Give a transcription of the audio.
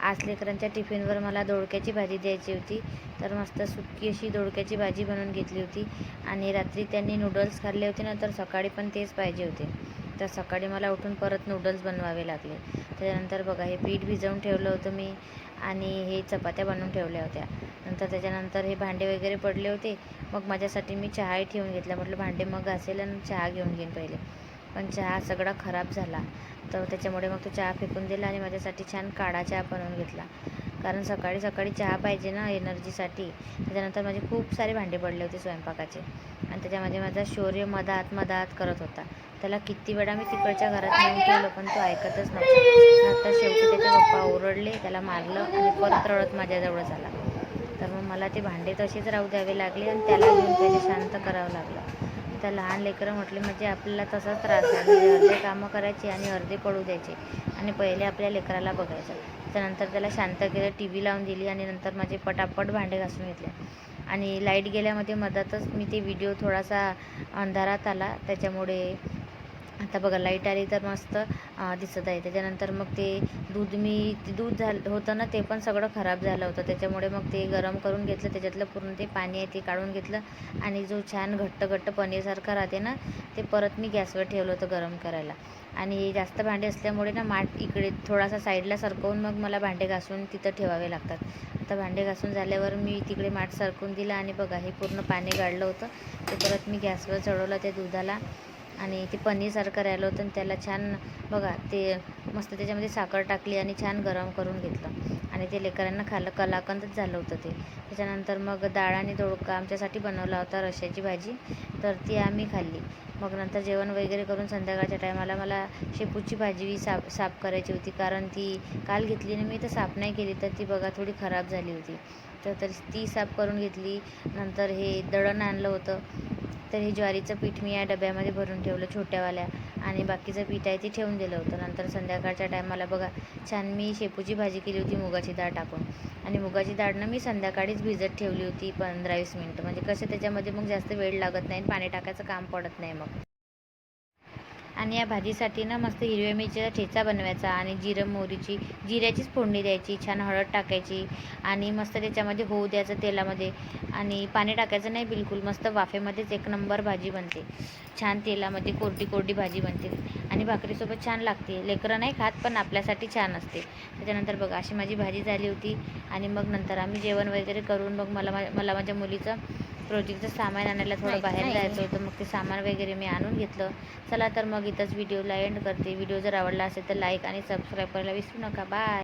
आज लेकरांच्या टिफिनवर मला दोडक्याची भाजी द्यायची होती, तर मस्त सुक्की अशी दोडक्याची भाजी बनवून घेतली होती. आणि रात्री त्यांनी नूडल्स खाल्ले होते ना, तर सकाळी पण तेच पाहिजे होते. तर सकाळी मला उठून परत नूडल्स बनवावे लागले. त्याच्यानंतर बघा हे पीठ भिजवून ठेवलं होतं मी आणि हे चपात्या बनवून ठेवल्या होत्या. नंतर त्याच्यानंतर हे भांडे वगैरे पडले होते. मग माझ्यासाठी मी चहाही ठेवून घेतला. म्हटलं भांडे मग घासेल आणि चहा घेऊन घेईन पहिले. पण चहा सगळा खराब झाला, तर त्याच्यामुळे मग तो चहा फेकून दिला आणि माझ्यासाठी छान काढा चहा बनवून घेतला. कारण सकाळी सकाळी चहा पाहिजे ना एनर्जीसाठी. त्याच्यानंतर माझे खूप सारे भांडे पडले होते स्वयंपाकाचे आणि त्याच्यामध्ये माझा शौर्य मधात करत होता. त्याला किती वेळा मी तिकडच्या घरात नेऊन ठेवलं, पण तो ऐकतच नव्हता. नंतर शेवटी त्याचे पप्पा ओरडले, त्याला मारलं आणि परत रडत माझ्याजवळच आला. तर मग मला ते भांडे तसेच राहू द्यावे लागले आणि त्याला घेऊन पहिले शांत करावं लागलं. त्या लहान लेकरं म्हटले म्हणजे आपल्याला तसाच त्रास आहे, म्हणजे अर्धे कामं करायचे आणि अर्धे पडू द्यायचे आणि पहिले आपल्या लेकराला बघायचं. त्यानंतर त्याला शांत केलं, टी व्ही लावून दिली आणि नंतर माझे पटापट भांडे घासून घेतले. आणि लाईट गेल्यामध्ये मधातच मी ते व्हिडिओ थोडासा अंधारात आला, त्याच्यामुळे आता बघा लाईट आली तर मस्त दिसत आहे. त्याच्यानंतर मग ते दूध झालं होतं ना, ते पण सगळं खराब झालं होतं. त्याच्यामुळे मग ते गरम करून घेतलं, त्याच्यातलं पूर्ण ते पाणी आहे ते काढून घेतलं आणि जो छान घट्ट पनीरसारखं राहते ना, ते परत मी गॅसवर ठेवलं होतं गरम करायला. आणि जास्त भांडे असल्यामुळे ना माठ इकडे थोडासा साईडला सरकवून मग मला भांडे घासून तिथं ठेवावे लागतात. आता भांडे घासून झाल्यावर मी तिकडे माठ सरकवून दिला आणि बघा हे पूर्ण पाणी गाळलं होतं, ते परत मी गॅसवर चढवलं त्या दुधाला आणि ते पनीरसारखं राहिलं होतं आणि त्याला छान बघा ते मस्त त्याच्यामध्ये साखर टाकली आणि छान गरम करून घेतलं आणि ते लेकरांना खाल्लं, कलाकंदच झालं होतं ते. त्याच्यानंतर मग डाळ आणि दोडका आमच्यासाठी बनवला होता, रश्श्याची भाजी, तर ती आम्ही खाल्ली. मग नंतर जेवण वगैरे करून संध्याकाळच्या टायमाला मला शेपूची भाजी साफ करायची होती, कारण ती काल घेतली ना मी, तर साफ नाही केली, तर ती बघा थोडी खराब झाली होती. तर ती साफ करून घेतली. नंतर हे दळण आणलं होतं, तर हे ज्वारीचं पीठ मी या डब्यामध्ये भरून ठेवलं छोट्यावाल्या आणि बाकीचं पीठ आहे ते ठेवून दिलं होतं. नंतर संध्याकाळच्या टायमाला बघा छान मी शेपूची भाजी केली होती मुगाची डाळ टाकून. आणि मुगाची डाळ ना मी संध्याकाळीच भिजत ठेवली होती 15-20 मिनटं, म्हणजे कसं त्याच्यामध्ये मग जास्त वेळ लागत नाही, पाणी टाकायचं काम पडत नाही मग. आणि या भाजीसाठी ना मस्त हिरव्या मिरचीचा ठेचा बनवायचा आणि जिऱ्याचीच फोडणी द्यायची, छान हळद टाकायची आणि मस्त त्याच्यामध्ये होऊ द्यायचं तेलामध्ये. आणि पाणी टाकायचं नाही बिलकुल, मस्त वाफेमध्येच एक नंबर भाजी बनते, छान तेलामध्ये कोरडी भाजी बनते आणि भाकरीसोबत छान लागते. लेकरं नाही खात, पण आपल्यासाठी छान असते. त्याच्यानंतर बघा अशी माझी भाजी झाली होती आणि मग नंतर आम्ही जेवण वगैरे करून मग मला माझ्या मुलीचं प्रोजेक्टचं सामान आणायला थोडं बाहेर जायचं होतं, मग ते सामान वगैरे मी आणून घेतलं. चला तर मग इथंच व्हिडिओला एंड करते. व्हिडिओ जर आवडला असेल तर लाईक आणि सबस्क्राईब करायला विसरू नका. बाय.